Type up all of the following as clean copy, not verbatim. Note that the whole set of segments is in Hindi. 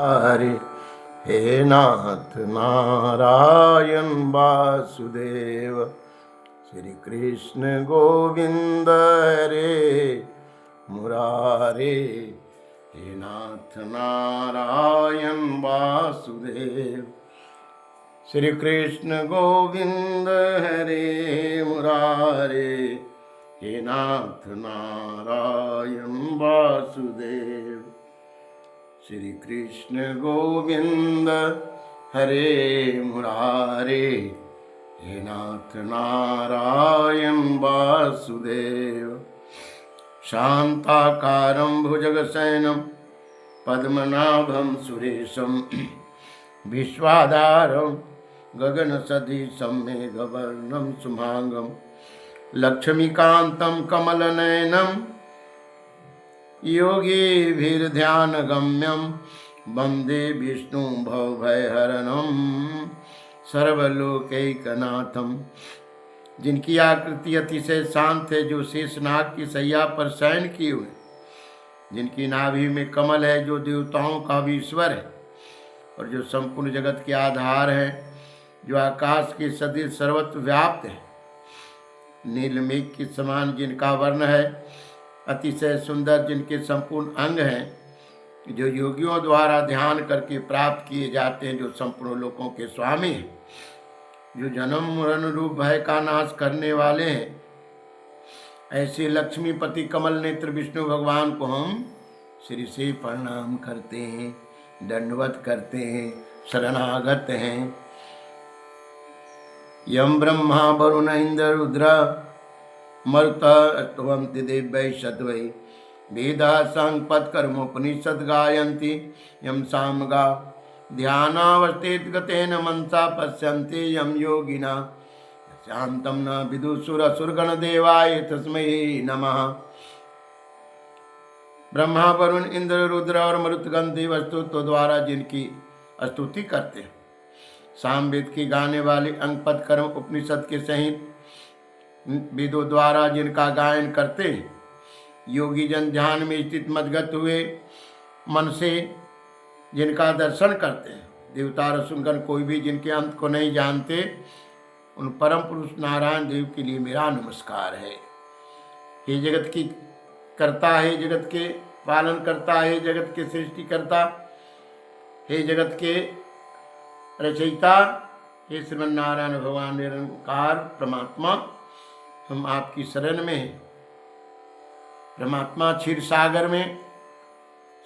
हरे हे नाथ नारायण वासुदेव श्री कृष्ण गोविंद हरे मुरारे। हे नाथ नारायण वासुदेव श्री कृष्ण गोविंद हरे मुरारे। हे नाथ नारायण वासुदेव श्री कृष्ण गोविंद हरे मुरारे। हे नाथ नारायण वासुदेव शांताकारं भुजगशयनं पद्मनाभं सुरेशं विश्वाधारं गगनसदृशं मेघवर्णं शुभांगं लक्ष्मीकान्तं कमलनयनं योगीभिर्ध्यानगम्यं वन्दे विष्णुं भवभयहरणं सर्वलोकैकनाथं। जिनकी आकृति अतिशय शांत है, जो शेषनाग की सैया पर शयन किए हुए, जिनकी नाभि में कमल है, जो देवताओं का भी ईश्वर है और जो संपूर्ण जगत के आधार है, जो आकाश के सदृश सर्वत्र व्याप्त है, नीलमेघ के समान जिनका वर्ण है, अतिशय सुंदर जिनके संपूर्ण अंग हैं, जो योगियों द्वारा ध्यान करके प्राप्त किए जाते हैं, जो संपूर्ण लोकों के स्वामी हैं, जो जन्म मरण रूप भय का नाश करने वाले हैं, ऐसे लक्ष्मीपति कमल नेत्र विष्णु भगवान को हम सिर से प्रणाम करते हैं, दंडवत करते हैं, शरणागत हैं। यम ब्रह्मा वरुण इंद्र रुद्र मरुतस्तुवन्ति देव्यै सत्वै वेदाः सांगपत्कर्मोपनिषद् गायन्ति यं सामगा ध्यानावस्थित गतेन मनसा पश्यन्ति यं योगिना शान्तं न विदुषुरसुरगणदेवाय तस्मै नमः। ब्रह्मा वरुण इंद्र रुद्र और मरुतगण देव स्तुत्व द्वारा जिनकी स्तुति करते हैं, सामवेद की गाने वाले अंगपद कर्म उपनिषद के सहित वेदों द्वारा जिनका गायन करते हैं, योगी जन ध्यान में स्थित मदगत हुए मन से जिनका दर्शन करते हैं, देवता रसुनगण कोई भी जिनके अंत को नहीं जानते, उन परम पुरुष नारायण देव के लिए मेरा नमस्कार है। हे जगत की करता है, जगत के पालन करता है, जगत के सृष्टि करता, हे जगत के रचयिता, हे श्रीमन नारायण भगवान निरंकार परमात्मा, हम आपकी शरण में हैं। परमात्मा क्षीर सागर में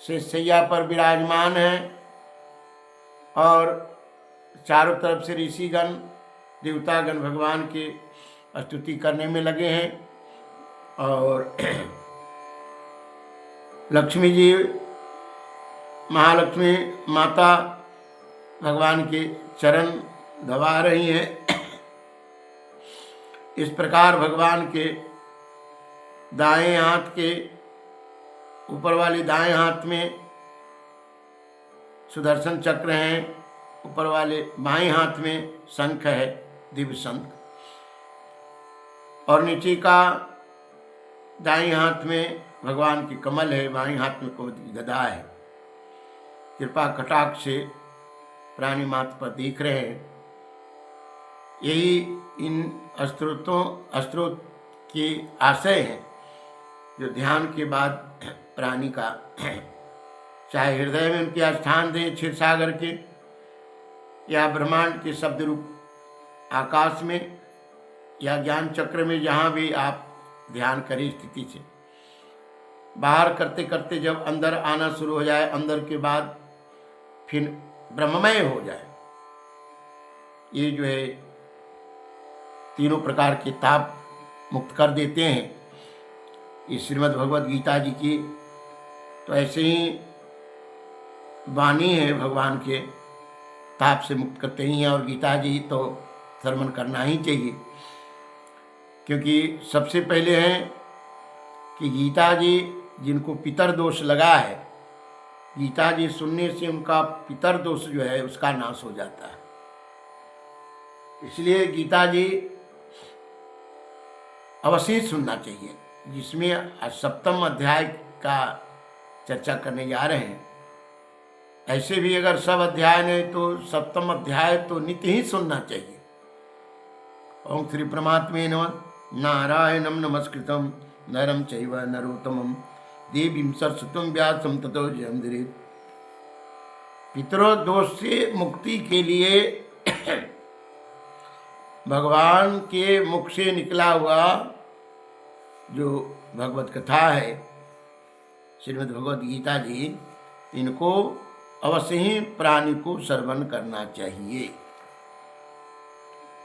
शेषशैया पर विराजमान हैं और चारों तरफ से ऋषिगण देवतागण भगवान के स्तुति करने में लगे हैं और लक्ष्मी जी महालक्ष्मी माता भगवान के चरण दबा रही हैं। इस प्रकार भगवान के दाएं हाथ के ऊपर वाले दाएं हाथ में सुदर्शन चक्र हैं, ऊपर वाले बाएं हाथ में शंख है, दिव्य शंख, और नीचे का दाएं हाथ में भगवान की कमल है, बाएं हाथ में गदा है। कृपा कटाक्ष से प्राणी मात्र पर देख रहे हैं। यही इन स्त्रोत की आशय है, जो ध्यान के बाद प्राणी का चाहे हृदय में उनके स्थान दें क्षीर सागर के, या ब्रह्मांड के शब्द रूप आकाश में, या ज्ञान चक्र में, जहाँ भी आप ध्यान करें स्थिति से। बाहर करते करते जब अंदर आना शुरू हो जाए, अंदर के बाद फिर ब्रह्ममय हो जाए, ये जो है तीनों प्रकार के ताप मुक्त कर देते हैं। इस श्रीमद् भगवद गीता जी की तो ऐसे ही वाणी है, भगवान के ताप से मुक्त करते ही हैं, और गीता जी तो श्रवण करना ही चाहिए, क्योंकि सबसे पहले है कि गीता जी जिनको पितर दोष लगा है, गीता जी सुनने से उनका पितर दोष जो है उसका नाश हो जाता है। इसलिए गीता जी अवश्य सुनना चाहिए, जिसमें 7वें अध्याय का चर्चा करने जा रहे हैं। ऐसे भी अगर सब अध्याय नहीं तो सप्तम अध्याय तो नित्य ही सुनना चाहिए। ओम श्री परमात्मे नमः। नारायणं नमस्कृतं नरं चैव नरोत्तमं देवीं सरस्वतीं व्यासं ततो जयमुदीरयेत्। पितरों दोष से मुक्ति के लिए भगवान के मुख से निकला हुआ जो भगवत कथा है, श्रीमद् भगवद गीता जी, इनको अवश्य ही प्राणी को श्रवण करना चाहिए।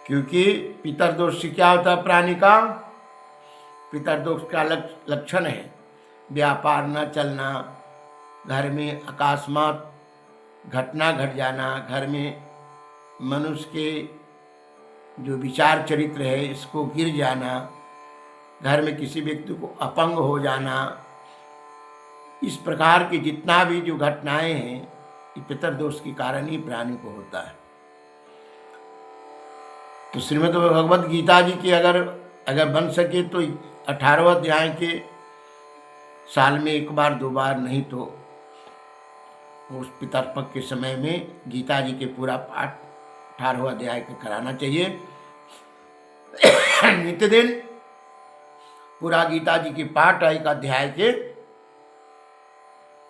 क्योंकि पितरदोष से क्या होता है प्राणी का? पितरदोष का लक्षण है व्यापार न चलना, घर में अकस्मात घटना घट जाना, घर में मनुष्य के जो विचार चरित्र है इसको गिर जाना, घर में किसी व्यक्ति को अपंग हो जाना, इस प्रकार की जितना भी जो घटनाएं हैं ये पितरदोष के कारण ही प्राणी को होता है। तो श्रीमद् भगवद गीता जी की अगर बन सके तो 18वें अध्याय के साल में एक बार दो बार, नहीं तो उस पितरपक्ष के समय में गीता जी के पूरा पाठ 18वें अध्याय का कराना चाहिए। नित्य दिन पूरा गीता जी की पाठ, एक अध्याय के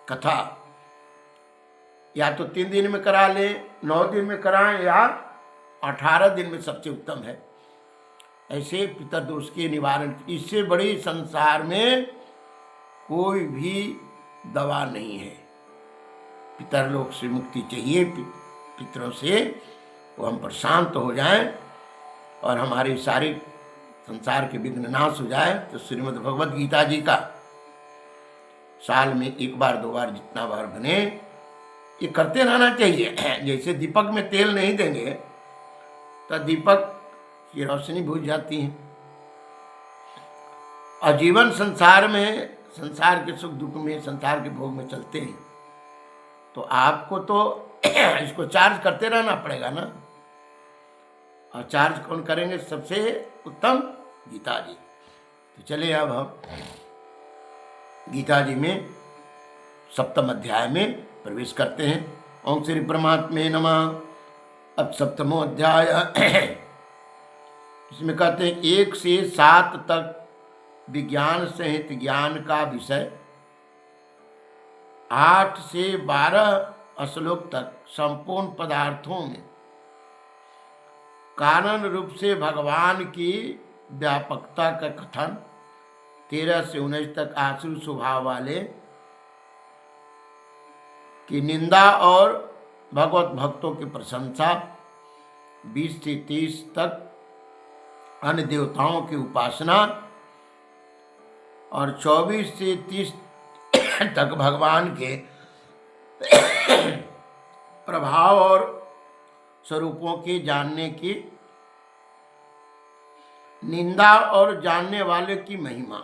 कथा या तो 3 दिन में करा ले, 9 दिन में कराएं, या 18 दिन में सबसे उत्तम है। ऐसे पितरदोष के निवारण, इससे बड़ी संसार में कोई भी दवा नहीं है। पितरलोक से मुक्ति चाहिए, पितरों से वो हम पर शांत हो जाएं और हमारी सारी संसार के विघ्न नाश हो जाए। तो श्रीमद् भगवद गीता जी का साल में एक बार दो बार जितना बार बने ये करते रहना चाहिए। जैसे दीपक में तेल नहीं देंगे तो दीपक की रोशनी बुझ जाती है। आजीवन संसार में, संसार के सुख दुख में, संसार के भोग में चलते हैं तो आपको तो इसको चार्ज करते रहना पड़ेगा ना। और चार्ज कौन करेंगे? सबसे उत्तम गीता जी। तो चलिए अब हम गीता जी में 7वें अध्याय में प्रवेश करते हैं। ओम श्री परमात्मे नमः। अब 7वां अध्याय इसमें कहते हैं 1 से 7 तक विज्ञान सहित ज्ञान का विषय, 8 से 12 श्लोक तक संपूर्ण पदार्थों में कारण रूप से भगवान की व्यापकता का कथन, 13 से 19 तक आसुर स्वभाव वाले की निंदा और भगवत भक्तों की प्रशंसा, 20 से 30 तक अन्य देवताओं की उपासना और 24 से 30 तक भगवान के प्रभाव और स्वरूपों के जानने की निंदा और जानने वाले की महिमा।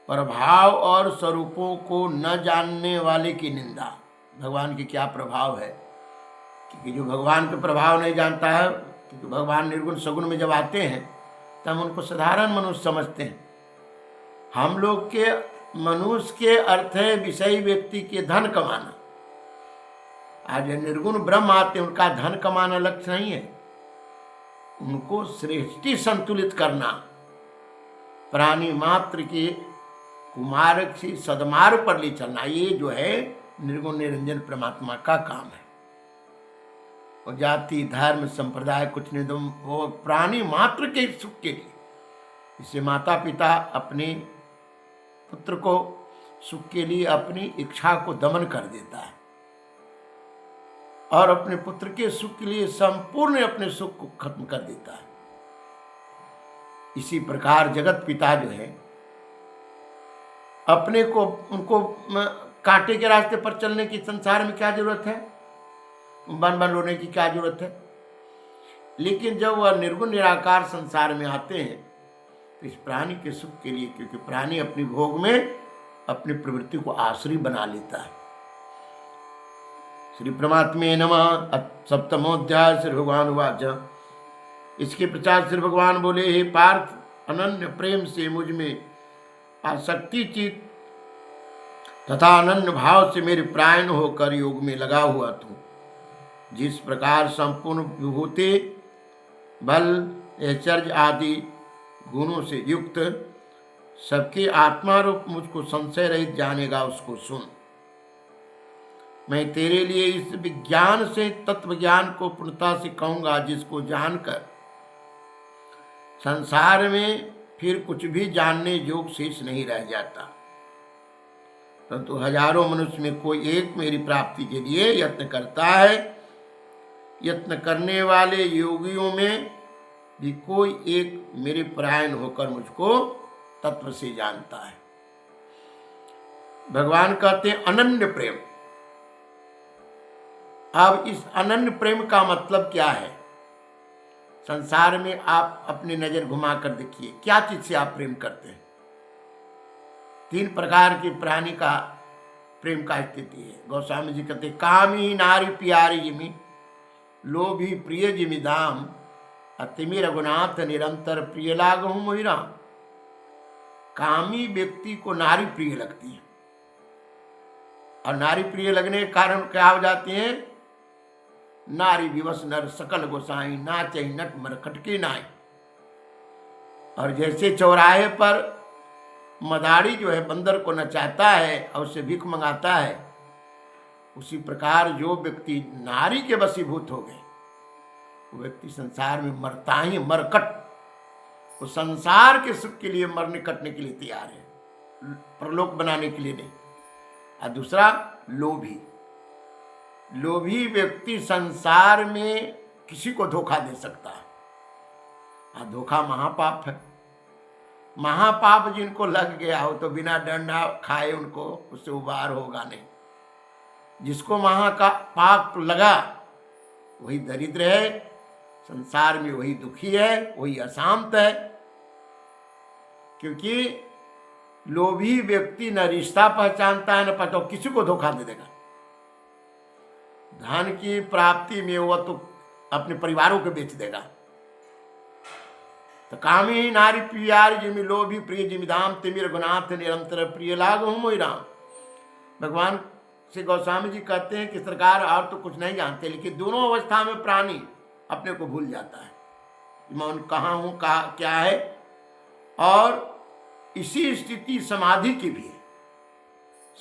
प्रभाव और स्वरूपों को न जानने वाले की निंदा। भगवान के क्या प्रभाव है, क्योंकि जो भगवान के प्रभाव नहीं जानता है, क्योंकि भगवान निर्गुण सगुण में जब आते हैं तो हम उनको साधारण मनुष्य समझते हैं। हम लोग के मनुष्य के अर्थ है विषयी व्यक्ति के धन कमाना। आज निर्गुण ब्रह्म आते हैं, उनका धन कमाना लक्ष्य नहीं है, उनको सृष्टि संतुलित करना, प्राणी मात्र के कुमारक से सदमार्ग पर ले चलना, ये जो है निर्गुण निरंजन परमात्मा का काम है। और जाति धर्म संप्रदाय कुछ नहीं, तुम वो प्राणी मात्र के सुख के लिए। इससे माता पिता अपने पुत्र को सुख के लिए अपनी इच्छा को दमन कर देता है और अपने पुत्र के सुख के लिए संपूर्ण अपने सुख को खत्म कर देता है। इसी प्रकार जगत पिता जो है अपने को, उनको कांटे के रास्ते पर चलने की संसार में क्या जरूरत है, बन बन रोने की क्या जरूरत है। लेकिन जब वह निर्गुण निराकार संसार में आते हैं तो इस प्राणी के सुख के लिए, क्योंकि प्राणी अपनी भोग में अपनी प्रवृत्ति को आश्रय बना लेता है। श्री परमात्मे नमः। 7वां अध्याय श्री भगवान वाच। इसके पश्चात श्री भगवान बोले, हे पार्थ, अनन्य प्रेम से मुझ में आसक्ति चित तथा अनन्य भाव से मेरे प्राण होकर योग में लगा हुआ तू जिस प्रकार संपूर्ण विभूति बल ऐश्वर्य आदि गुणों से युक्त सबके आत्मा रूप मुझको संशय रहित जानेगा, उसको सुन। मैं तेरे लिए इस विज्ञान से तत्व ज्ञान को पूर्णता से कहूंगा, जिसको जानकर संसार में फिर कुछ भी जानने योग्य शेष नहीं रह जाता। परंतु हजारों मनुष्य में कोई एक मेरी प्राप्ति के लिए यत्न करता है। यत्न करने वाले योगियों में भी कोई एक मेरे परायण होकर मुझको तत्व से जानता है। भगवान कहते हैं अनन्य प्रेम। अब इस अनन्य प्रेम का मतलब क्या है? संसार में आप अपनी नजर घुमा कर देखिए, क्या चीज से आप प्रेम करते हैं? 3 प्रकार के प्राणी का प्रेम का स्थिति है। गोस्वामी जी कहते कामी नारी प्यारी जिमी, लोभी प्रिय जिमी दाम, अतिमी रघुनाथ निरंतर प्रिय लागहु मोहि राम। कामी व्यक्ति को नारी प्रिय लगती है, और नारी प्रिय लगने के कारण क्या हो जाती है? नारी विवश नर सकल गोसाई, नाचै नट मरकट के नाई। और जैसे चौराहे पर मदारी जो है बंदर को नचाता है और उसे भीख मंगाता है, उसी प्रकार जो व्यक्ति नारी के वशीभूत हो गए वो व्यक्ति संसार में मरता ही मरकट। वो संसार के सुख के लिए मरने कटने के लिए तैयार है, परलोक बनाने के लिए नहीं। और दूसरा लोभी। लोभी व्यक्ति संसार में किसी को धोखा दे सकता है, और धोखा महापाप है। महापाप जिनको लग गया हो तो बिना डंडा खाए उनको उससे उबार होगा नहीं। जिसको का पाप लगा वही दरिद्र है, संसार में वही दुखी है, वही अशांत है। क्योंकि लोभी व्यक्ति न रिश्ता पहचानता है न पता, किसी को धोखा दे देगा। धन की प्राप्ति में वह तो अपने परिवारों को बेच देगा। तो कामी नारी प्रियारी जिमि लोभी प्रिय जिमि धाम, तिमिर गुनाथ निरंतर प्रिय लागहु मोहि राम। भगवान श्री गोस्वामी जी कहते हैं कि सरकार और तो कुछ नहीं जानते, लेकिन दोनों अवस्था में प्राणी अपने को भूल जाता है, मैं कहाँ हूँ, कहा क्या है। और इसी स्थिति समाधि की भी है।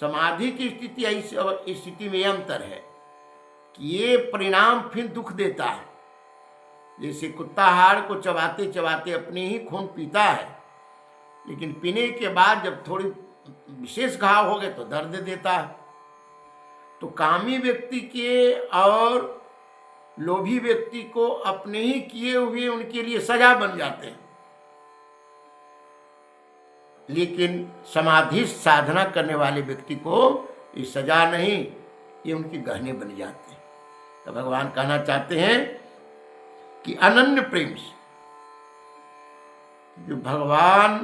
समाधि की स्थिति ऐसी, और इस स्थिति में अंतर है कि ये परिणाम फिर दुख देता है। जैसे कुत्ता हाड़ को चबाते चबाते अपने ही खून पीता है, लेकिन पीने के बाद जब थोड़ी विशेष घाव हो गए तो दर्द देता है। तो कामी व्यक्ति के और लोभी व्यक्ति को अपने ही किए हुए उनके लिए सजा बन जाते हैं, लेकिन समाधि साधना करने वाले व्यक्ति को ये सजा नहीं, ये उनके गहने बन जाते हैं। तो भगवान कहना चाहते हैं कि अनन्य प्रेम से, जो भगवान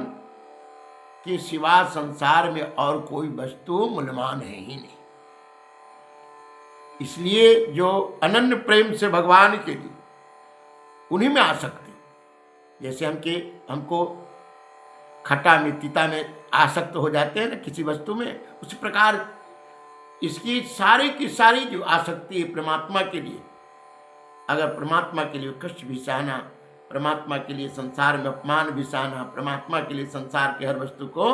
के सिवा संसार में और कोई वस्तु मूल्यवान है ही नहीं। इसलिए जो अनन्य प्रेम से भगवान के लिए उन्हीं में आ सकते, जैसे हमको खट्टा में तीता में आसक्त हो जाते हैं ना किसी वस्तु में, उसी प्रकार इसकी सारी की सारी जो आसक्ति है परमात्मा के लिए, अगर परमात्मा के लिए कष्ट भी सहना, परमात्मा के लिए संसार में अपमान भी सहना, परमात्मा के लिए संसार के हर वस्तु को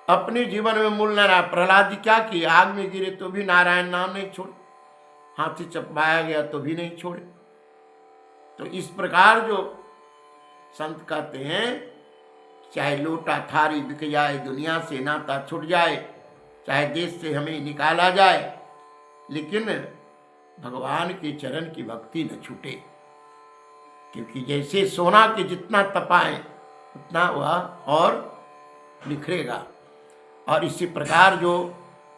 अपने जीवन में मूल न रहा। प्रहलाद जी क्या किए? आग में गिरे तो भी नारायण नाम नहीं छोड़े, हाथी चपाया गया तो भी नहीं छोड़े। तो इस प्रकार जो संत कहते हैं, चाहे लोटा थारी बिक जाए, दुनिया से नाता छूट जाए, चाहे देश से हमें निकाला जाए, लेकिन भगवान के चरण की भक्ति न छूटे। क्योंकि जैसे सोना के जितना तपाएं उतना वह और निखरेगा। और इसी प्रकार जो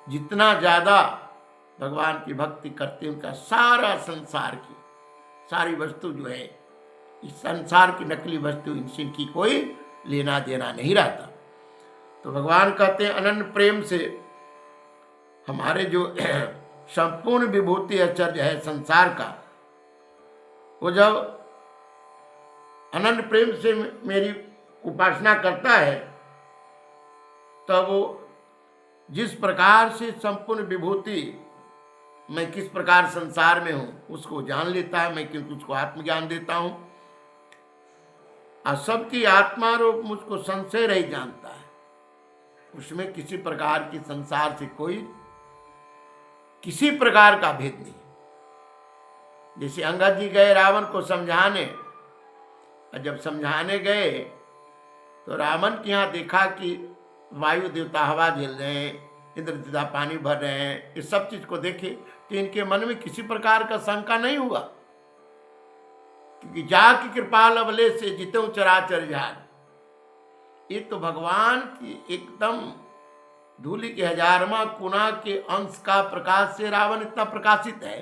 जितना ज़्यादा भगवान की भक्ति करते हैं, उनका सारा संसार की सारी वस्तु जो है, इस संसार की नकली वस्तु, इनसे इनकी कोई लेना देना नहीं रहता। तो भगवान कहते हैं अनन्य प्रेम से हमारे जो संपूर्ण विभूति आश्चर्य है संसार का, वो जब अनन्य प्रेम से मेरी उपासना करता है, तब वो जिस प्रकार से संपूर्ण विभूति मैं किस प्रकार संसार में हूँ उसको जान लेता है, मैं क्योंकि उसको आत्मज्ञान देता हूँ। और सबकी आत्मा रूप मुझको संशय रही जानता है, उसमें किसी प्रकार की संसार से कोई किसी प्रकार का भेद नहीं। जैसे अंगद जी गए रावण को समझाने, और जब समझाने गए तो रावण के यहाँ देखा कि वायु देवता हवा झेल रहे हैं, इंद्र देवता पानी भर रहे हैं, इस सब चीज को देखे तो इनके मन में किसी प्रकार का शंका नहीं हुआ, क्योंकि जा की कृपाल अवले से जितो चराचर जान। ये तो भगवान की एकदम धूलि के हजारवा कुना के अंश का प्रकाश से रावण इतना प्रकाशित है,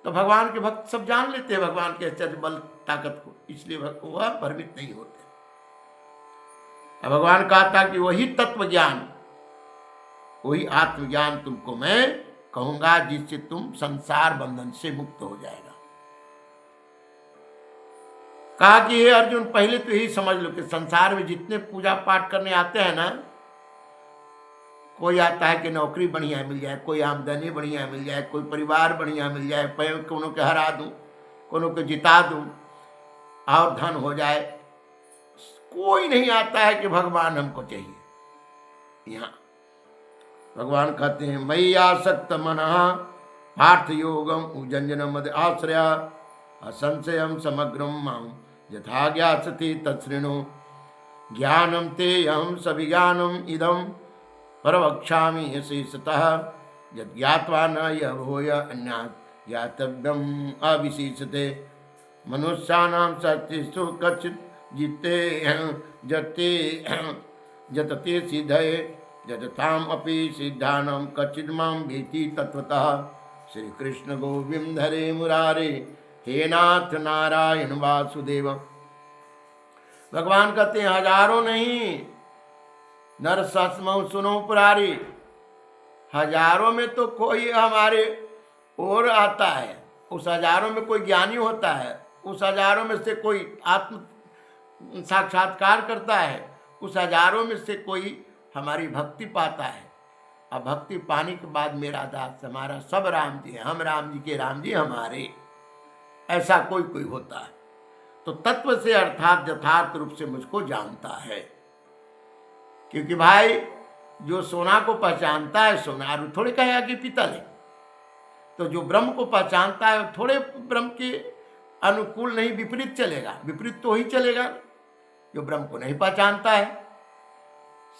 तो भगवान के भक्त सब जान लेते हैं भगवान के आश्चर्य बल ताकत को, इसलिए वह भ्रमित नहीं होते। भगवान कहा था कि वही तत्व ज्ञान, वही आत्मज्ञान तुमको मैं कहूंगा, जिससे तुम संसार बंधन से मुक्त हो जाएगा। कहा कि हे अर्जुन, पहले तो यही समझ लो कि संसार में जितने पूजा पाठ करने आते हैं ना, कोई आता है कि नौकरी बढ़िया मिल जाए, कोई आमदनी बढ़िया मिल जाए, कोई परिवार बढ़िया मिल जाए, कोनो के हरा दूं, कोनो को जिता दूं और धन हो जाए। कोई नहीं आता है कि भगवान हमको चाहिए। यहाँ भगवान कहते हैं मयि आसक्त मनः पार्थ योगम उजंजन मद आश्रया असंशयम समग्रम माम यथा ज्ञासति तत्सृणु ज्ञानम ते अहम सविज्ञानम इदम परवक्ष्यामि यशेषतः यद् ज्ञात्वा न यः भूय अन्यात् ज्ञातव्यम अविशेषते। मनुष्याणां शक्तिषु कच्चित् जतते सिद्धये यजताम अपि सिद्धानां कच्चित् मां वेत्ति तत्त्वतः। श्री कृष्ण गोविंद हरे मुरारे हे नाथ नारायण वासुदेव। भगवान कहते हैं हजारों नहीं, नर सस्मौ सुनो पुरारी, हजारों में तो कोई हमारे और आता है, उस हजारों में कोई ज्ञानी होता है, उस हजारों में से कोई आत्म साक्षात्कार करता है, उस हजारों में से कोई हमारी भक्ति पाता है। अब भक्ति पाने के बाद मेरा दास हमारा सब राम जी है, हम राम जी के राम जी हमारे, ऐसा कोई कोई होता है। तो तत्व से अर्थात यथार्थ रूप से मुझको जानता है, क्योंकि भाई जो सोना को पहचानता है सोनार थोड़े कहेगा कि पीतल है, तो जो ब्रह्म को पहचानता है थोड़े ब्रह्म के अनुकूल नहीं विपरीत चलेगा, विपरीत तो ही चलेगा जो ब्रह्म को नहीं पहचानता है।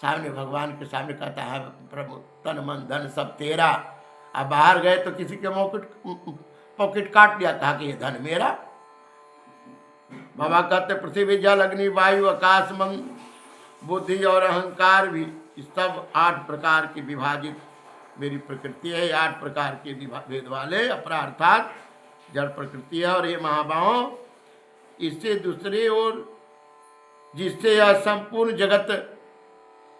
सामने भगवान के सामने कहता है प्रभु तन मन धन सब तेरा, अब बाहर गए तो किसी के पॉकेट काट दिया था कि ये धन मेरा। बाबा कहते पृथ्वी जल अग्नि वायु आकाश मन बुद्धि और अहंकार भी सब 8 प्रकार की विभाजित मेरी प्रकृति है। 8 प्रकार के भेद वाले अपरा अर्थात जड़ प्रकृति है। और ये महाबाहों इससे दूसरे ओर जिससे यह संपूर्ण जगत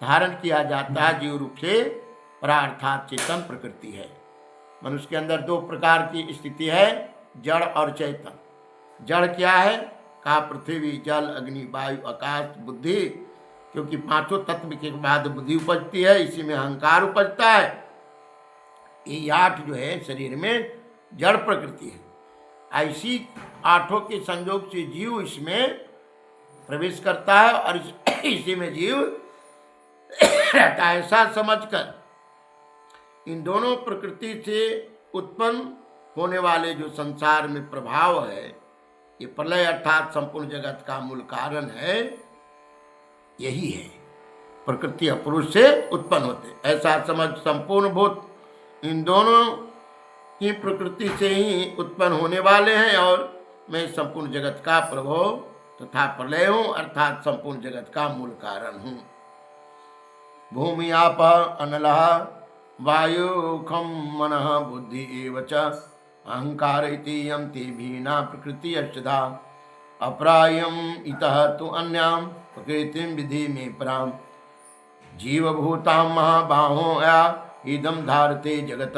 धारण किया जाता है जीव रूप से, परा अर्थात चेतन प्रकृति है। मनुष्य के अंदर 2 प्रकार की स्थिति है, जड़ और चेतन। जड़ क्या है? कहा पृथ्वी जल अग्नि वायु आकाश बुद्धि, क्योंकि 5 तत्व के बाद बुद्धि उपजती है, इसी में अहंकार उपजता है। ये 8 जो है शरीर में जड़ प्रकृति है। ऐसी 8 के संयोग से जीव इसमें प्रवेश करता है और इसी में जीव रहता है। ऐसा समझकर इन दोनों प्रकृति से उत्पन्न होने वाले जो संसार में प्रभाव है, ये प्रलय अर्थात संपूर्ण जगत का मूल कारण है, यही है। प्रकृति और पुरुष से उत्पन्न होते, ऐसा समझ संपूर्ण भूत इन दोनों ही प्रकृति से ही उत्पन्न होने वाले हैं और मैं संपूर्ण जगत का प्रभु तथा प्रलय हूँ, अर्थात संपूर्ण जगत का मूल कारण हूँ। भूमि आप अनलः वायु खम मनः बुद्धि एव च अहंकार इति यम ते भीना प्रकृति अष्टधा अप्रायम इतः तु अन्याम प्रकृतिम विधि में पराम जीवभूतां महाबाहो या इदं धारते जगत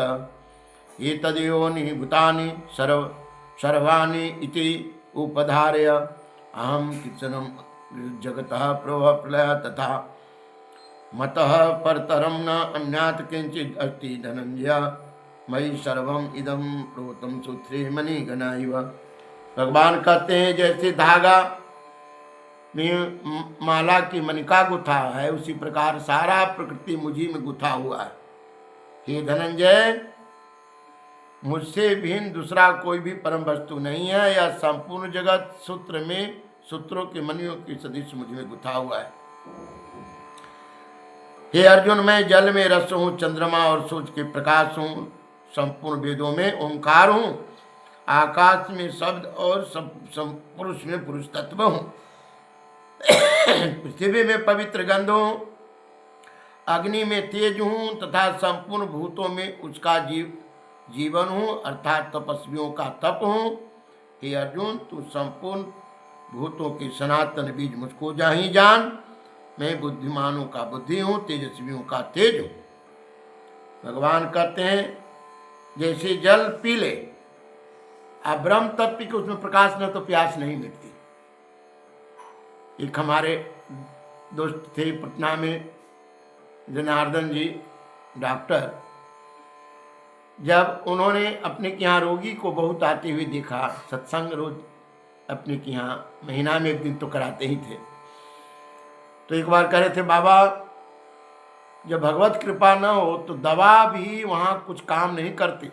एतद्योनि भूतानि सर्वाणि इति उपधारय अहम किचनम जगतः प्रभव प्रलय तथा मतः परतरम न अन्यात् किंचित अस्ति धनंजय मयि सर्वम इदम प्रोतम सूत्रे मणिगणा इव। भगवान कहते हैं जैसे धागा में माला की मणिका गुथा है, उसी प्रकार सारा प्रकृति मुझी में गुथा हुआ है। हे धनंजय, मुझसे भिन्न दूसरा कोई भी परम वस्तु नहीं है। यह संपूर्ण जगत सूत्र में सूत्रों के मणियों की सदृश मुझ में गुथा हुआ है। हे अर्जुन, मैं जल में रस हूँ, चंद्रमा और सूर्य के प्रकाश हूँ, संपूर्ण वेदों में ओंकार हूँ, आकाश में शब्द और पुरुष में पुरुष तत्व हूँ, पृथ्वी में पवित्र गंध हूँ, अग्नि में तेज हूँ तथा संपूर्ण भूतों में उसका जीवन हूँ अर्थात तपस्वियों का तप हूँ। हे अर्जुन, तू संपूर्ण भूतों के सनातन बीज मुझको जाही जान। मैं बुद्धिमानों का बुद्धि हूँ, तेजस्वियों का तेज हूँ। भगवान कहते हैं जैसे जल पी ले, अब ब्रह्म तत्व के उसमें प्रकाश न तो प्यास नहीं मिटती। एक हमारे दोस्त थे पटना में, जनार्दन जी डॉक्टर, जब उन्होंने अपने के यहाँ रोगी को बहुत आते हुए देखा, सत्संग रोज अपने के यहाँ महीना में एक दिन तो कराते ही थे, तो एक बार कह रहे थे बाबा जब भगवत कृपा न हो तो दवा भी वहाँ कुछ काम नहीं करती।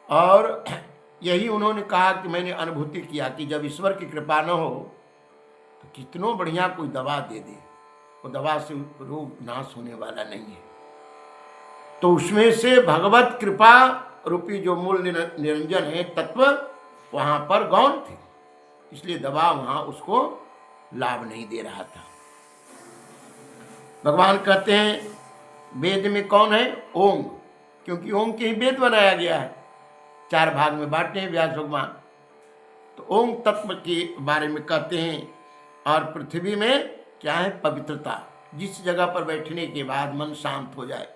और यही उन्होंने कहा कि मैंने अनुभूति किया कि जब ईश्वर की कृपा न हो तो कितनों बढ़िया कोई दवा दे दे, वो दवा से रोग नाश होने वाला नहीं है। तो उसमें से भगवत कृपा रूपी जो मूल निरंजन है तत्व वहाँ पर गौण थे, इसलिए दवा वहाँ उसको लाभ नहीं दे रहा था। भगवान कहते हैं वेद में कौन है? ओम, क्योंकि ओम के ही वेद बनाया गया है, 4 भाग में बांटे हैं व्यास भगवान। तो ओम तत्व के बारे में कहते हैं। और पृथ्वी में क्या है? पवित्रता। जिस जगह पर बैठने के बाद मन शांत हो जाए,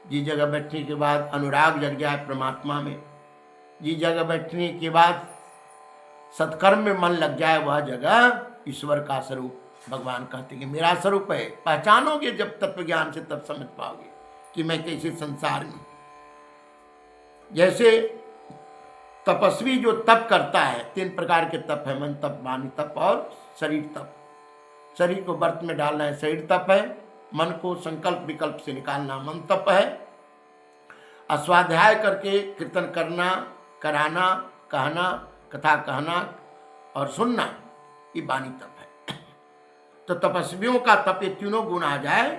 जिस जगह बैठने के बाद अनुराग जग जाए परमात्मा में, जिस जगह बैठने के बाद सत्कर्म में मन लग जाए, वह जगह ईश्वर का स्वरूप भगवान कहते हैं कि मेरा स्वरूप है। पहचानोगे जब तत्व ज्ञान से, तब समझ पाओगे कि मैं कैसे संसार में। जैसे तपस्वी जो तप करता है, 3 प्रकार के तप है, मन तप, वाणी तप और शरीर तप। शरीर को व्रत में डालना है, शरीर तप है। मन को संकल्प विकल्प से निकालना, मन तप है। अस्वाध्याय करके कीर्तन करना, कराना, कहना, कथा कहना और सुनना, ये वाणी तप है। तो तपस्वियों का तप, ये तीनों गुण आ जाए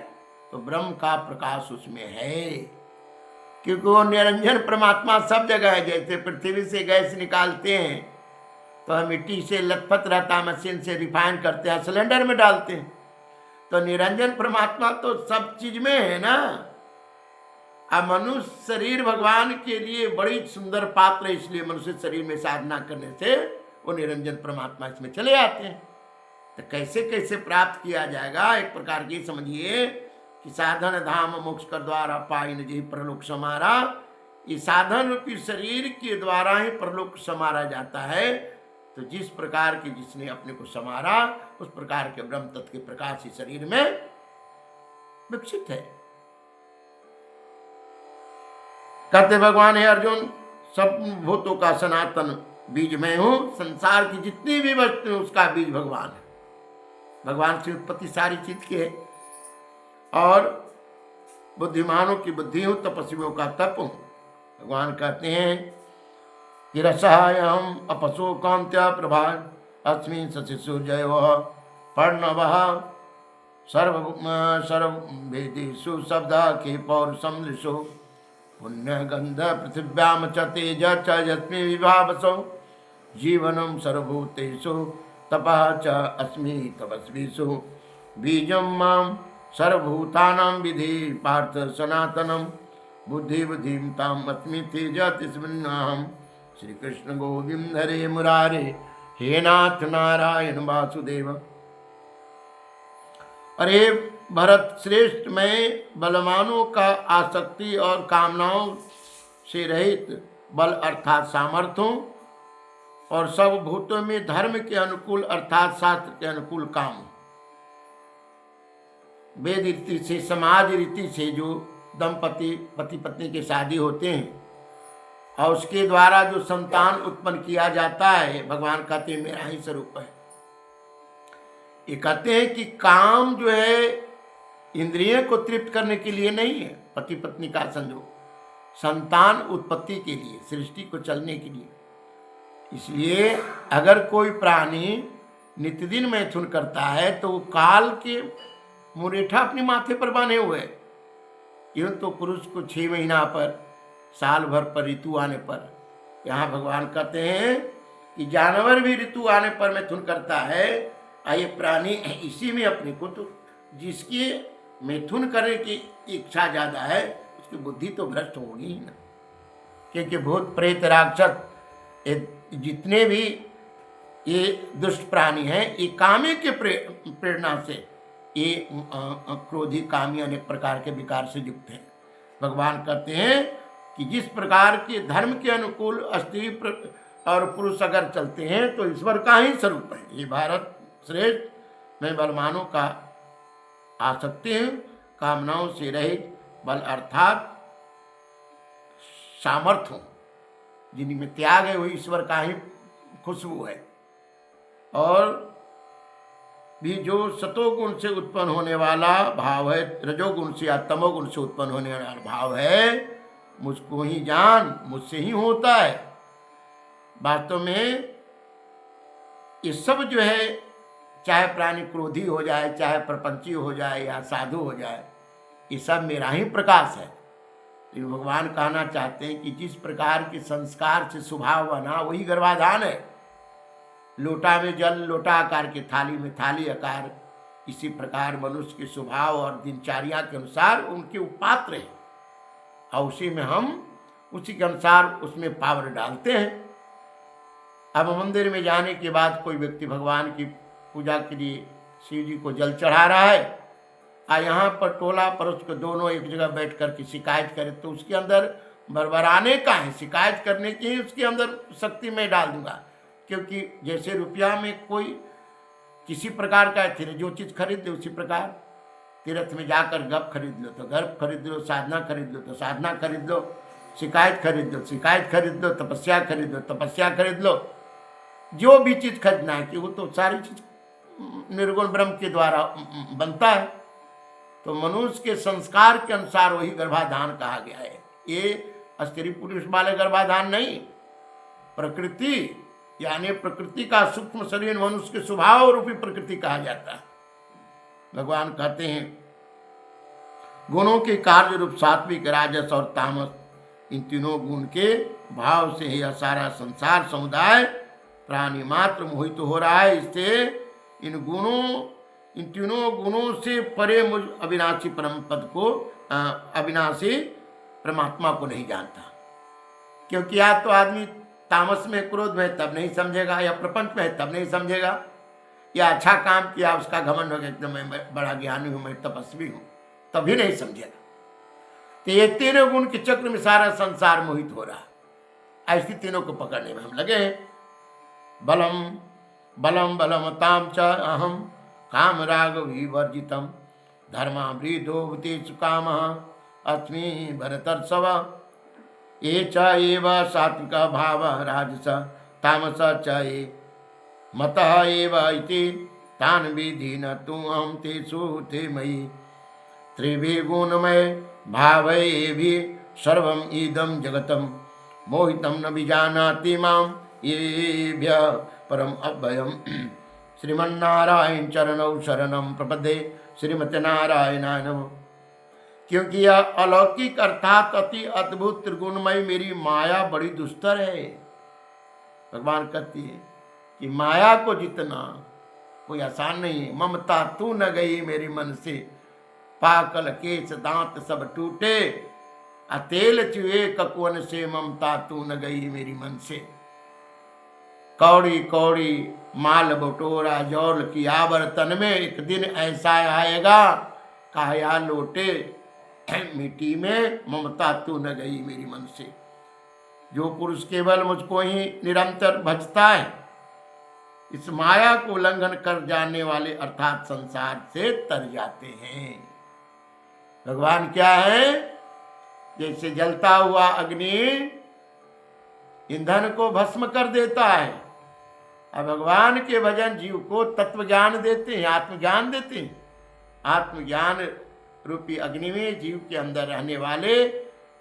तो ब्रह्म का प्रकाश उसमें है, क्योंकि वो निरंजन परमात्मा सब जगह है। जैसे पृथ्वी से गैस निकालते हैं तो हम मिट्टी से लथपथ रहता, मशीन से रिफाइन करते हैं, सिलेंडर में डालते हैं, तो निरंजन परमात्मा तो सब चीज में है ना। अब मनुष्य शरीर भगवान के लिए बड़ी सुंदर पात्र है, इसलिए मनुष्य शरीर में साधना करने से वो निरंजन परमात्मा इसमें चले आते हैं। तो कैसे कैसे प्राप्त किया जाएगा? एक प्रकार की समझिए कि साधन धाम मोक्ष कर द्वारा पाई न जी परलोक समारा। ये साधन रूपी शरीर के द्वारा ही परलोक समारा जाता है। तो जिस प्रकार की जिसने अपने को समारा, उस प्रकार के ब्रह्म तत्व के प्रकाश ही शरीर में विकसित है। कहते भगवान है अर्जुन, सब भूतों का सनातन बीज मैं हूं। संसार की जितनी भी वस्तु है उसका बीज भगवान है। भगवान से उत्पत्ति सारी चीज की है। और बुद्धिमानों की बुद्धि हूं, तपस्वियों का तप हूं। भगवान कहते हैं कि रसायम अपसो कांत्या प्रभा अस्मिन् शशि सूर्य पर्णव सर्ववेदेषु शब्दा के पौरुषम दृशो पुण्य गंध पृथिव्याम च तेज च यस्मि विभावसो जीवनम सर्वभूतेषु तपः च अस्मि तपस्विषु बीजं मां सर्वभूतानां विधि पार्थ सनातनम बुद्धि बुद्धिं ताम् अस्मि तेज तिस्मिन्नाहम्। श्री कृष्ण गोविंद हरे मुरारे, हे नाथ नारायण वासुदेव। अरे भरत श्रेष्ठ, मैं बलवानों का आसक्ति और कामनाओं से रहित बल अर्थात सामर्थ्य हूँ, और सब भूतों में धर्म के अनुकूल अर्थात शास्त्र के अनुकूल काम। वेद रीति से, समाज रीति से जो दंपति पति पत्नी की शादी होते हैं और उसके द्वारा जो संतान उत्पन्न किया जाता है, भगवान कहते हैं मेरा ही स्वरूप है। ये कहते हैं कि काम जो है इंद्रियों को तृप्त करने के लिए नहीं है, पति पत्नी का संयोग संतान उत्पत्ति के लिए, सृष्टि को चलने के लिए। इसलिए अगर कोई प्राणी नित्यदिन मैथुन करता है तो वो काल के मुरेठा अपने माथे पर बांधे हुए। यूं तो पुरुष को 6 महीना पर, साल भर पर, ऋतु आने पर, यहाँ भगवान कहते हैं कि जानवर भी ऋतु आने पर मैथुन करता है। ये प्राणी इसी में अपने को, तो जिसकी मैथुन करने की इच्छा ज्यादा है उसकी बुद्धि तो भ्रष्ट होगी ही ना। क्योंकि भूत प्रेत राक्षस जितने भी ये दुष्ट प्राणी हैं, ये कामी के प्रेरणा से ये क्रोधी कामी अनेक प्रकार के विकार से युक्त हैं। भगवान कहते हैं कि जिस प्रकार के धर्म के अनुकूल स्त्री और पुरुष अगर चलते हैं तो ईश्वर का ही स्वरूप है। ये भारत श्रेष्ठ में बलवानों का आसक्ति है, कामनाओं से रहित बल अर्थात सामर्थ्य जिनमें त्याग है, वो ईश्वर का ही खुशबू है। और भी जो सतोगुण से उत्पन्न होने वाला भाव है, रजोगुण से या तमोगुण से उत्पन्न होने वाला भाव है, मुझको ही जान, मुझसे ही होता है। वास्तव में ये सब जो है, चाहे प्राणी क्रोधी हो जाए, चाहे प्रपंची हो जाए या साधु हो जाए, ये सब मेरा ही प्रकाश है। तो भगवान कहना चाहते हैं कि जिस प्रकार के संस्कार से स्वभाव बना वही गर्भाधान है। लोटा में जल, लोटा आकार की थाली में थाली आकार, इसी प्रकार मनुष्य के स्वभाव और दिनचर्या के अनुसार उनके उपात्र है और उसी में हम उसी के अनुसार उसमें पावर डालते हैं। अब मंदिर में जाने के बाद कोई व्यक्ति भगवान की पूजा के लिए शिव जी को जल चढ़ा रहा है और यहाँ पर टोला पड़ोस को दोनों एक जगह बैठ कर के शिकायत करे तो उसके अंदर बरबराने का है, शिकायत करने की ही उसके अंदर शक्ति में डाल दूंगा। क्योंकि जैसे रुपया में कोई किसी प्रकार का है, जो चीज़ खरीद लो उसी प्रकार तीर्थ में जाकर गप खरीद लो तो गप खरीद लो, साधना खरीद लो तो साधना खरीद लो, शिकायत खरीद लो शिकायत खरीद लो, तपस्या खरीद लो तपस्या खरीद लो। जो भी चीज़ खरीदना है कि वो तो सारी चीज़ निर्गुण ब्रह्म के द्वारा बनता है। तो मनुष्य के संस्कार के अनुसार वही गर्भाधान कहा गया है। ये स्त्री पुरुष वाले गर्भाधान नहीं, प्रकृति यानी प्रकृति का सूक्ष्म शरीर मनुष्य के स्वभाव रूपी प्रकृति कहा जाता है। भगवान कहते हैं गुणों के कार्य रूप सात्विक, राजस और तामस, इन तीनों गुण के भाव से यह सारा संसार समुदाय प्राणी मात्र मोहित हो रहा है। इससे इन तीनों गुणों से परे मुझ अविनाशी परम पद को, अविनाशी परमात्मा को नहीं जानता। क्योंकि या तो आदमी तामस में, क्रोध में, तब नहीं समझेगा, या प्रपंच में है तब नहीं समझेगा, या अच्छा काम किया उसका घमंड हो गया एकदम मैं बड़ा ज्ञानी हूँ, मैं तपस्वी हूँ, तभी नहीं समझेगा। तो ये तीनों गुण के चक्र में सारा संसार मोहित हो रहा है। ऐसी तीनों को पकड़ने में हम लगे हैं। बलम बलम बलमताम च अहम काम राग विवर्जितम धर्मावृतोऽवतेषु कामः अस्मि भरतर्षभ। ये च एव सात्विक भाव राजस तामस च ये मतः एव इति तान् विधि न तु अहं तेषु ते मयि त्रिभिः गुणमय भावैभिः सर्वम् इदं जगतं मोहितं न विजानाति मां येभ्यः परम अव्ययम्। श्रीमन्नारायण चरणौ शरणं प्रपद्ये, श्रीमते नारायणाय नमः। क्योंकि यह अलौकिक अर्थात अति अद्भुत त्रिगुणमय मेरी माया बड़ी दुस्तर है। भगवान कहती है कि माया को जितना कोई आसान नहीं है। ममता तू न गई मेरे मन से, पाकल केस दांत सब टूटे, अतेल चुए ककुवन से, ममता तू न गई मेरी मन से। कौड़ी कौड़ी माल बटोरा जौल की आवर्तन में, एक दिन ऐसा आएगा काया लोटे मिट्टी में, ममता तू न गई मेरी मन से। जो पुरुष केवल मुझको ही निरंतर भजता है, इस माया को उल्लंघन कर जाने वाले अर्थात संसार से तर जाते हैं। भगवान क्या है? जैसे जलता हुआ अग्नि ईंधन को भस्म कर देता है, अब भगवान के भजन जीव को तत्व ज्ञान देते हैं, आत्मज्ञान देते हैं। आत्मज्ञान रूपी अग्नि में जीव के अंदर रहने वाले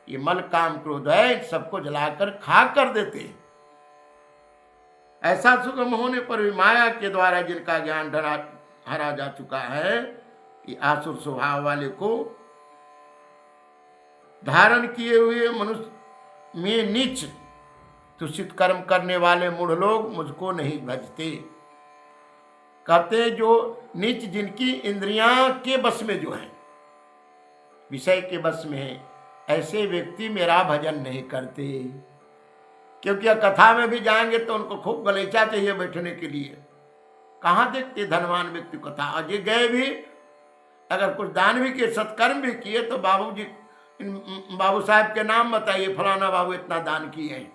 ये मल काम क्रोध है, सबको जलाकर खाक कर देते हैं। ऐसा सुगम होने पर भी माया के द्वारा जिनका ज्ञान हरा जा चुका है, ये आसुर स्वभाव वाले को धारण किए हुए मनुष्य में नीच दूषित कर्म करने वाले मूढ़ लोग मुझको नहीं भजते। कहते जो नीच जिनकी इंद्रियां के बस में जो है, विषय के बस में है, ऐसे व्यक्ति मेरा भजन नहीं करते। क्योंकि कथा में भी जाएंगे तो उनको खूब गलीचा चाहिए बैठने के लिए। कहाँ देखते धनवान व्यक्ति कथा? और ये गए भी, अगर कुछ दान भी किए, सत्कर्म भी किए, तो बाबू साहब के नाम बताइए, फलाना बाबू इतना दान किए हैं।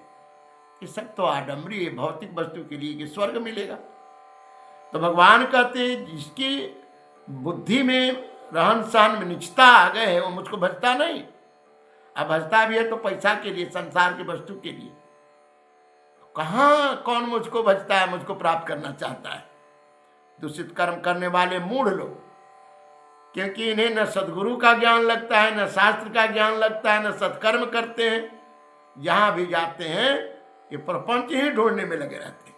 ये सब तो आडम्बरी है भौतिक वस्तु के लिए कि स्वर्ग मिलेगा। तो भगवान कहते जिसकी बुद्धि में रहन सहन में निचता आ गए है, वो मुझको भजता नहीं। अब भजता भी है तो पैसा के लिए, संसार की वस्तु के लिए। कहाँ कौन मुझको भजता है, मुझको प्राप्त करना चाहता है? दूषित कर्म करने वाले मूढ़ लोग, क्योंकि इन्हें न सदगुरु का ज्ञान लगता है, न शास्त्र का ज्ञान लगता है, न सत्कर्म करते हैं। जहां भी जाते हैं ये प्रपंच ही ढूंढने में लगे रहते हैं।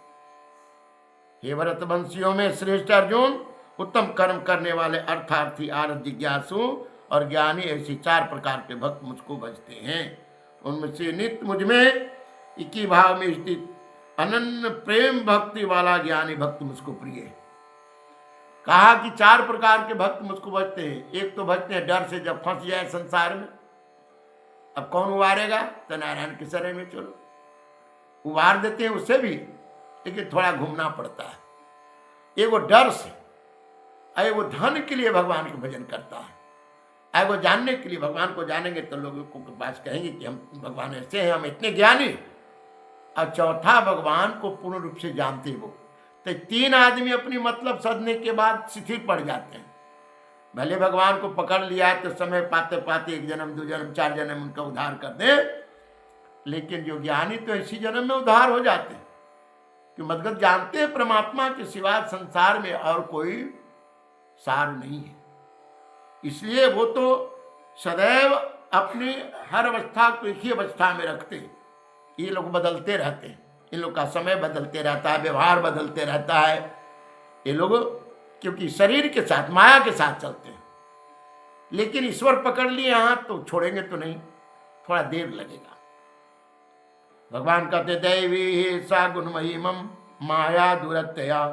हे भरतवंशियों में श्रेष्ठ अर्जुन, उत्तम कर्म करने वाले अर्थार्थी, आर्थ, जिज्ञासु और ज्ञानी ऐसे 4 प्रकार के भक्त मुझको भजते हैं। उनमें से नित्य मुझमें एक ही भाव में स्थित अनन्य प्रेम भक्ति वाला ज्ञानी भक्त मुझको प्रिय है। कहा कि 4 प्रकार के भक्त मुझको भजते हैं। एक तो भजते हैं डर से, जब फंस जाए संसार में, अब कौन उबारेगा? तो नारायण के शरण में चलो, उबार देते हैं उससे भी, लेकिन थोड़ा घूमना पड़ता है। एक वो डर से, अरे वो धन के लिए भगवान का भजन करता है, अरे वो जानने के लिए। भगवान को जानेंगे तो लोगों को पास कहेंगे कि हम भगवान ऐसे हैं, हम इतने ज्ञानी। और चौथा, भगवान को पूर्ण रूप से जानते वो। तो 3 आदमी अपनी मतलब सधने के बाद शिथिल पड़ जाते हैं। भले भगवान को पकड़ लिया है तो समय पाते पाते 1 जन्म, 2 जन्म, 4 जन्म उनका उद्धार कर दे, लेकिन जो ज्ञानी तो इसी जन्म में उद्धार हो जाते हैं। कि मदगत जानते हैं परमात्मा के सिवा संसार में और कोई सार नहीं है। इसलिए वो तो सदैव अपनी हर अवस्था को एक ही अवस्था में रखते हैं। ये लोग बदलते रहते हैं, इन लोग का समय बदलते रहता है, व्यवहार बदलते रहता है। ये लोग क्योंकि शरीर के साथ, माया के साथ चलते हैं। लेकिन ईश्वर पकड़ लिए हाथ तो छोड़ेंगे तो नहीं, थोड़ा देर लगेगा। भगवान कहते दैवी सा गुणमहिमं माया दुरत्यया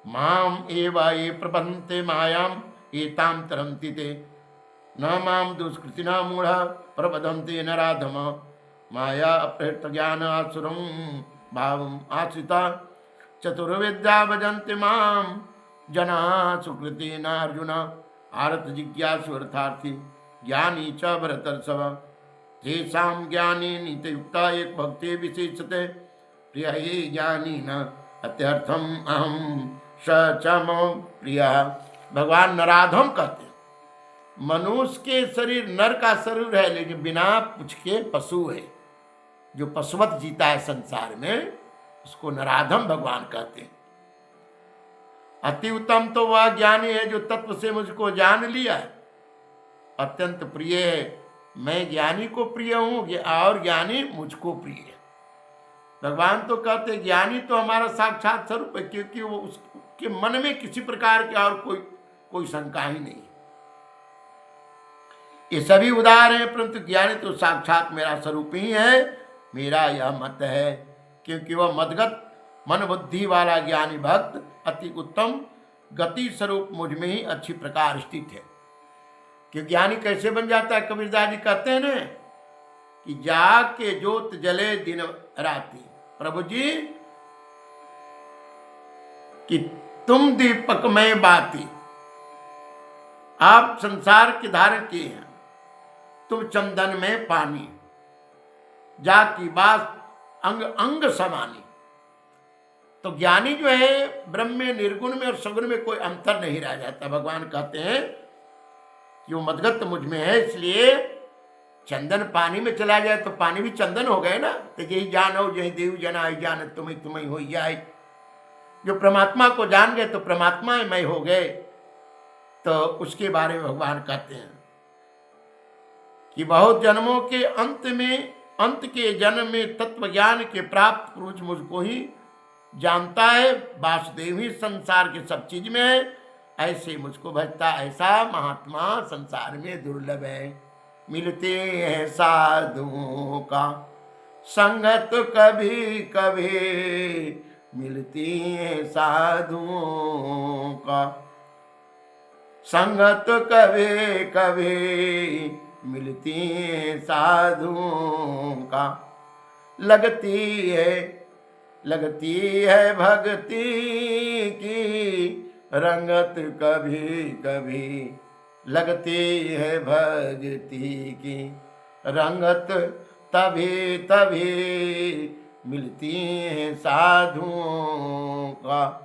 माम एवा ये प्रपन्ते मायाम एताम तरन्ति ते न माम दुष्कृतिना मूढ़ प्रबधन्ते नराधम माया अप्रहृत ज्ञान आसुरं भावम आश्रिता चतुर्विद्या भजन्ते माम जना सुकृति न अर्जुन आरत जिज्ञासु अर्थार्थी ज्ञानी च भरतर्षभ तेषां ज्ञानी नीतियुक्ता एक भक्ति विशेषते प्रिय ही ज्ञानी न अत्यर्थम अहम स च मम प्रिय। भगवान नराधम कहते हैं, मनुष्य के शरीर, नर का शरीर है, लेकिन बिना पूछ के पशु है। जो पशुवत जीता है संसार में, उसको नराधम भगवान कहते हैं। अति उत्तम तो वह ज्ञानी है जो तत्व से मुझको जान लिया है। अत्यंत प्रिय है, मैं ज्ञानी को प्रिय हूं और ज्ञानी मुझको प्रिय है। भगवान तो कहते ज्ञानी तो हमारा साक्षात स्वरूप है, क्योंकि वो उसके मन में किसी प्रकार की और कोई शंका ही नहीं। ये सभी उदार हैं, परंतु ज्ञानी तो साक्षात मेरा स्वरूप ही है। मेरा यह मत है, क्योंकि वह मदगत मन बुद्धि वाला ज्ञानी भक्त अति उत्तम गति स्वरूप मुझ में ही अच्छी प्रकार स्थित है। कि ज्ञानी कैसे बन जाता है? कबीरदास जी कहते हैं ना कि जाग के जोत जले दिन राती। प्रभु जी कि तुम दीपक में बाती, आप संसार के धारण किए हैं, तुम चंदन में पानी, जा की बात अंग अंग समानी। तो ज्ञानी जो है ब्रह्म में, निर्गुण में और सगुण में कोई अंतर नहीं रह जाता। भगवान कहते हैं कि वो मदगत मुझ में है, इसलिए चंदन पानी में चला जाए तो पानी भी चंदन हो गए ना। तो यही जानो यही देव जना जान तुम्हें तुम्हें हो जाए। जो परमात्मा को जान गए तो परमात्मा मय हो गए। तो उसके बारे में भगवान कहते हैं कि बहुत जन्मों के अंत के जन्म में तत्व ज्ञान के प्राप्त पुरुष मुझको ही जानता है। वासुदेव ही संसार के सब चीज में है, ऐसे मुझको भजता ऐसा महात्मा संसार में दुर्लभ है। मिलते हैं साधुओं का संगत कभी कभी, मिलती है साधुओं का संगत कभी कभी, मिलती है साधुओं का। लगती है भक्ति की रंगत कभी कभी, लगती है भक्ति की रंगत तभी तभी, मिलती है साधुओं का।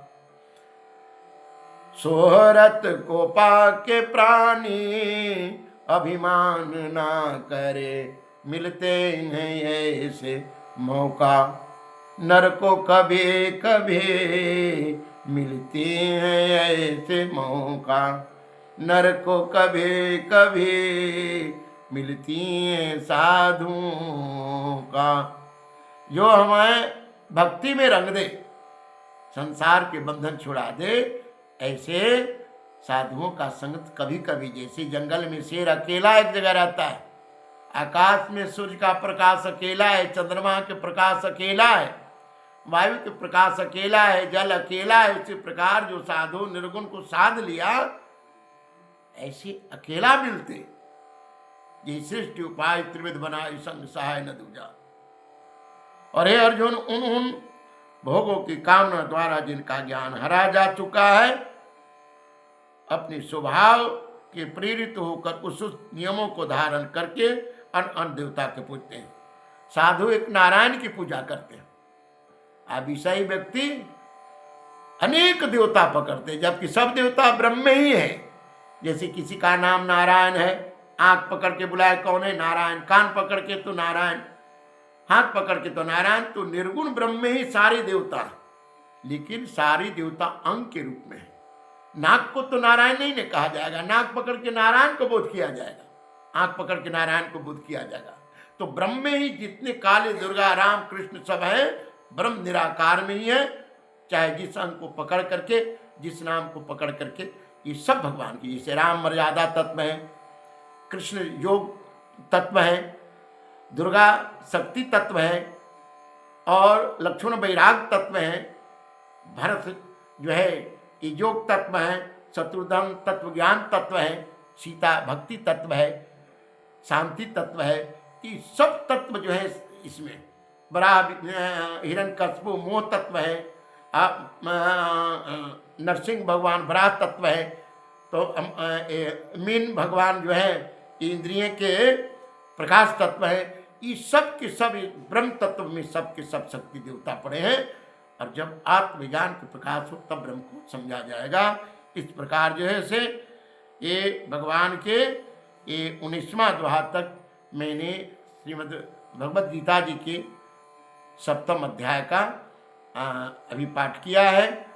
सोहरत को पाके प्राणी अभिमान ना करे, मिलते हैं ऐसे मौका नर को कभी कभी, मिलती हैं ऐसे मौका नर को कभी कभी, मिलती हैं साधुओं का। जो हमें भक्ति में रंग दे, संसार के बंधन छुड़ा दे, ऐसे साधुओं का संगत कभी कभी। जैसे जंगल में शेर अकेला एक जगह रहता है, आकाश में सूर्य का प्रकाश अकेला है, चंद्रमा के प्रकाश अकेला है, वायु के प्रकाश अकेला है, जल अकेला है। इसी प्रकार जो साधु निर्गुण को साध लिया, ऐसे अकेला मिलते। ये सृष्टि उपाय त्रिविध बनाए, संग सहाय न दूजा। और हे अर्जुन, उन भोगों की कामना द्वारा जिनका ज्ञान हरा जा चुका है, अपने स्वभाव के प्रेरित होकर उस नियमों को धारण करके अन्य देवता के पूजते हैं। साधु एक नारायण की पूजा करते हैं, अभिषयी व्यक्ति अनेक देवता पकड़ते हैं, जबकि सब देवता ब्रह्म में ही है। जैसे किसी का नाम नारायण है, आंख पकड़ के बुलाए कौन है? नारायण। कान पकड़ के तो नारायण, हाथ पकड़ के तो नारायण। तो निर्गुण ब्रह्म में ही सारे देवता है, लेकिन सारी देवता अंग के रूप में है। नाक को तो नारायण नहीं ने कहा जाएगा, नाक पकड़ के नारायण को बोध किया जाएगा, आंख पकड़ के नारायण को बोध किया जाएगा। तो ब्रह्म में ही जितने काली, दुर्गा, राम, कृष्ण सब है, ब्रह्म निराकार में ही है। चाहे जिस अंग को पकड़ करके, जिस नाम को पकड़ करके, ये सब भगवान की। जैसे राम मर्यादा तत्व है, कृष्ण योग तत्व है, दुर्गा शक्ति तत्व है, और लक्ष्मण वैराग तत्व है, भरत जो है ये योग तत्व है, शत्रुघ्न तत्व ज्ञान तत्व है, सीता भक्ति तत्व है, शांति तत्व है। ये सब तत्व जो है इसमें, बड़ा हिरण्यकश्यप मोह तत्व है, नरसिंह भगवान बड़ा तत्व है। तो मीन भगवान जो है इंद्रिय के प्रकाश तत्व है। ये सब के सब ब्रह्म तत्व में सब के सब शक्ति देवता पड़े हैं। और जब आत्मज्ञान के प्रकाश हो तब ब्रह्म को समझा जाएगा। इस प्रकार जो है से ये भगवान के ये 19वां अध्याय तक मैंने श्रीमद् भगवद गीता जी के 7वें अध्याय का अभी पाठ किया है।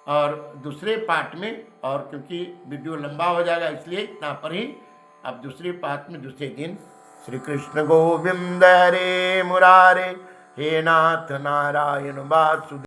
और दूसरे पाठ में, और क्योंकि वीडियो लंबा हो जाएगा इसलिए इतना पर ही, अब दूसरे पाठ में दूसरे दिन श्री कृष्ण गोविंद हरे मुरारे, हे नाथ नारायण वासुदेव।